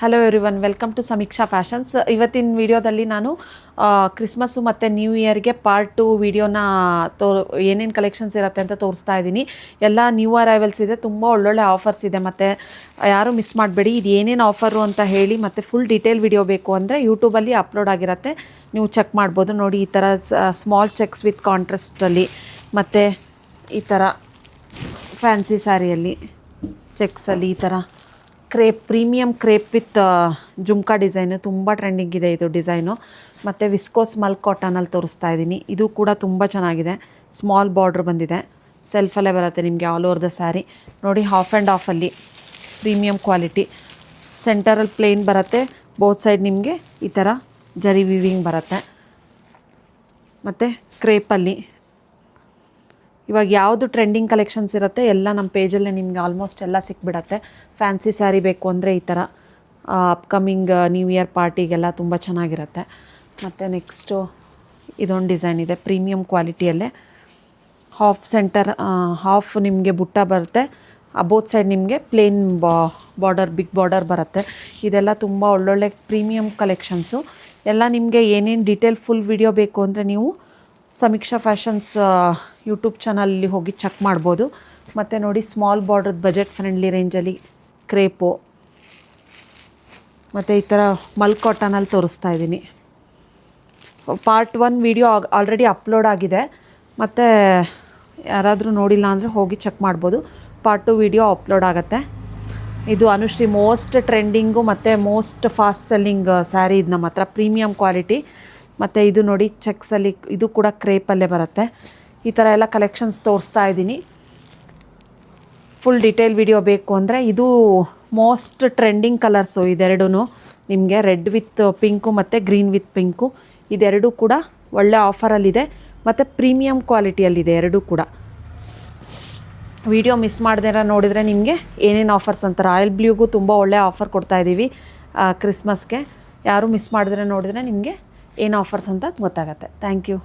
Hello everyone, welcome to ಸಮೀಕ್ಷಾ fashions. ಇವತ್ತಿನ ವಿಡಿಯೋದಲ್ಲಿ ನಾನು ಕ್ರಿಸ್ಮಸ್ಸು ಮತ್ತು ನ್ಯೂ ಇಯರ್ಗೆ ಪಾರ್ಟ್ 2 ವಿಡಿಯೋನ ಏನೇನು ಕಲೆಕ್ಷನ್ಸ್ ಇರುತ್ತೆ ಅಂತ ತೋರಿಸ್ತಾ ಇದ್ದೀನಿ. ಎಲ್ಲ ನ್ಯೂ ಅರೈವಲ್ಸ್ ಇದೆ, ತುಂಬ ಒಳ್ಳೊಳ್ಳೆ ಆಫರ್ಸ್ ಇದೆ. ಮತ್ತು ಯಾರೂ ಮಿಸ್ ಮಾಡಬೇಡಿ. ಇದು ಏನೇನು ಆಫರು ಅಂತ ಹೇಳಿ ಮತ್ತು ಫುಲ್ ಡೀಟೇಲ್ ವಿಡಿಯೋ ಬೇಕು ಅಂದರೆ ಯೂಟ್ಯೂಬಲ್ಲಿ ಅಪ್ಲೋಡ್ ಆಗಿರುತ್ತೆ, ನೀವು ಚೆಕ್ ಮಾಡ್ಬೋದು. ನೋಡಿ, ಈ ಥರ ಸ್ಮಾಲ್ ಚೆಕ್ಸ್ ವಿತ್ ಕಾಂಟ್ರಾಸ್ಟಲ್ಲಿ ಮತ್ತು ಈ ಥರ ಫ್ಯಾನ್ಸಿ ಸ್ಯಾರಿಯಲ್ಲಿ ಚೆಕ್ಸಲ್ಲಿ ಈ ಥರ crepe, premium crepe with jhumka design, ತುಂಬ ಟ್ರೆಂಡಿಂಗ್ ಇದೆ ಇದು ಡಿಸೈನು. ಮತ್ತು ವಿಸ್ಕೋಸ್ ಮಲ್ಕ್ ಕಾಟನಲ್ಲಿ ತೋರಿಸ್ತಾ ಇದ್ದೀನಿ. ಇದು ಕೂಡ ತುಂಬ ಚೆನ್ನಾಗಿದೆ. ಸ್ಮಾಲ್ ಬಾರ್ಡ್ರ್ ಬಂದಿದೆ, ಸೆಲ್ಫಲ್ಲೇ ಬರುತ್ತೆ ನಿಮಗೆ ಆಲ್ ಓವರ್ ದ ಸ್ಯಾರಿ. ನೋಡಿ, ಹಾಫ್ ಆ್ಯಂಡ್ ಆಫಲ್ಲಿ ಪ್ರೀಮಿಯಮ್ ಕ್ವಾಲಿಟಿ, ಸೆಂಟರಲ್ಲಿ ಪ್ಲೇನ್ ಬರುತ್ತೆ, ಬೋತ್ ಸೈಡ್ ನಿಮಗೆ ಈ ಥರ ಜರಿ ವಿವಿಂಗ್ ಬರುತ್ತೆ. ಮತ್ತು ಕ್ರೇಪಲ್ಲಿ ಇವಾಗ ಯಾವುದು ಟ್ರೆಂಡಿಂಗ್ ಕಲೆಕ್ಷನ್ಸ್ ಇರುತ್ತೆ ಎಲ್ಲ ನಮ್ಮ ಪೇಜಲ್ಲೇ ನಿಮಗೆ ಆಲ್ಮೋಸ್ಟ್ ಎಲ್ಲ ಸಿಕ್ಬಿಡತ್ತೆ. ಫ್ಯಾನ್ಸಿ ಸ್ಯಾರಿ ಬೇಕು ಅಂದರೆ ಈ ಥರ ಅಪ್ಕಮಿಂಗ್ ನ್ಯೂ ಇಯರ್ ಪಾರ್ಟಿಗೆಲ್ಲ ತುಂಬ ಚೆನ್ನಾಗಿರುತ್ತೆ. ಮತ್ತು ನೆಕ್ಸ್ಟು ಇದೊಂದು ಡಿಸೈನ್ ಇದೆ ಪ್ರೀಮಿಯಮ್ ಕ್ವಾಲಿಟಿಯಲ್ಲೇ. ಹಾಫ್ ಸೆಂಟರ್, ಹಾಫ್ ನಿಮಗೆ ಬುಟ್ಟ ಬರುತ್ತೆ, ಬೋತ್ ಸೈಡ್ ನಿಮಗೆ ಪ್ಲೇನ್ ಬಾರ್ಡರ್, ಬಿಗ್ ಬಾರ್ಡರ್ ಬರುತ್ತೆ. ಇದೆಲ್ಲ ತುಂಬ ಒಳ್ಳೊಳ್ಳೆ ಪ್ರೀಮಿಯಮ್ ಕಲೆಕ್ಷನ್ಸು. ಎಲ್ಲ ನಿಮಗೆ ಏನೇನು ಡೀಟೇಲ್ ಫುಲ್ ವಿಡಿಯೋ ಬೇಕು ಅಂದರೆ ನೀವು ಸಮೀಕ್ಷಾ ಫ್ಯಾಷನ್ಸ್ ಯೂಟ್ಯೂಬ್ ಚಾನಲಲ್ಲಿ ಹೋಗಿ ಚೆಕ್ ಮಾಡ್ಬೋದು. ಮತ್ತು ನೋಡಿ, ಸ್ಮಾಲ್ ಬಾರ್ಡ್ರದ್ದು ಬಜೆಟ್ ಫ್ರೆಂಡ್ಲಿ ರೇಂಜಲ್ಲಿ ಕ್ರೇಪು ಮತ್ತು ಈ ಥರ ಮಲ್ಕ್ ಕಾಟನಲ್ಲಿ ತೋರಿಸ್ತಾ ಇದ್ದೀನಿ. ಪಾರ್ಟ್ 1 ವಿಡಿಯೋ ಆಲ್ರೆಡಿ ಅಪ್ಲೋಡ್ ಆಗಿದೆ, ಮತ್ತು ಯಾರಾದರೂ ನೋಡಿಲ್ಲ ಅಂದರೆ ಹೋಗಿ ಚೆಕ್ ಮಾಡ್ಬೋದು. ಪಾರ್ಟ್ 2 ವಿಡಿಯೋ ಅಪ್ಲೋಡ್ ಆಗುತ್ತೆ. ಇದು ಅನುಶ್ರೀ ಮೋಸ್ಟ್ ಟ್ರೆಂಡಿಂಗು ಮತ್ತು ಮೋಸ್ಟ್ ಫಾಸ್ಟ್ ಸೆಲ್ಲಿಂಗ್ ಸ್ಯಾರಿ ಇದು ನಮ್ಮ ಹತ್ರ, ಪ್ರೀಮಿಯಮ್ ಕ್ವಾಲಿಟಿ. ಮತ್ತು ಇದು ನೋಡಿ ಚೆಕ್ಸಲ್ಲಿ, ಇದು ಕೂಡ ಕ್ರೇಪಲ್ಲೇ ಬರುತ್ತೆ. ಈ ಥರ ಎಲ್ಲ ಕಲೆಕ್ಷನ್ಸ್ ತೋರಿಸ್ತಾ ಇದ್ದೀನಿ. ಫುಲ್ ಡೀಟೇಲ್ ವಿಡಿಯೋ ಬೇಕು ಅಂದರೆ ಇದು ಮೋಸ್ಟ್ ಟ್ರೆಂಡಿಂಗ್ ಕಲರ್ಸು ಇದೆರಡೂ ನಿಮಗೆ, ರೆಡ್ ವಿತ್ ಪಿಂಕು ಮತ್ತು ಗ್ರೀನ್ ವಿತ್ ಪಿಂಕು. ಇದೆರಡೂ ಕೂಡ ಒಳ್ಳೆ ಆಫರಲ್ಲಿದೆ ಮತ್ತು ಪ್ರೀಮಿಯಮ್ ಕ್ವಾಲಿಟಿಯಲ್ಲಿದೆ ಎರಡೂ ಕೂಡ. ವಿಡಿಯೋ ಮಿಸ್ ಮಾಡದೇ ನೋಡಿದರೆ ನಿಮಗೆ ಏನೇನು ಆಫರ್ಸ್ ಅಂತ, ರಾಯಲ್ ಬ್ಲೂಗೂ ತುಂಬ ಒಳ್ಳೆ ಆಫರ್ ಕೊಡ್ತಾಯಿದ್ದೀವಿ ಕ್ರಿಸ್ಮಸ್ಗೆ. ಯಾರೂ ಮಿಸ್ ಮಾಡಿದ್ರೆ ನೋಡಿದರೆ ನಿಮಗೆ ಏನು ಆಫರ್ಸ್ ಅಂತ ಗೊತ್ತಾಗುತ್ತೆ. Thank you.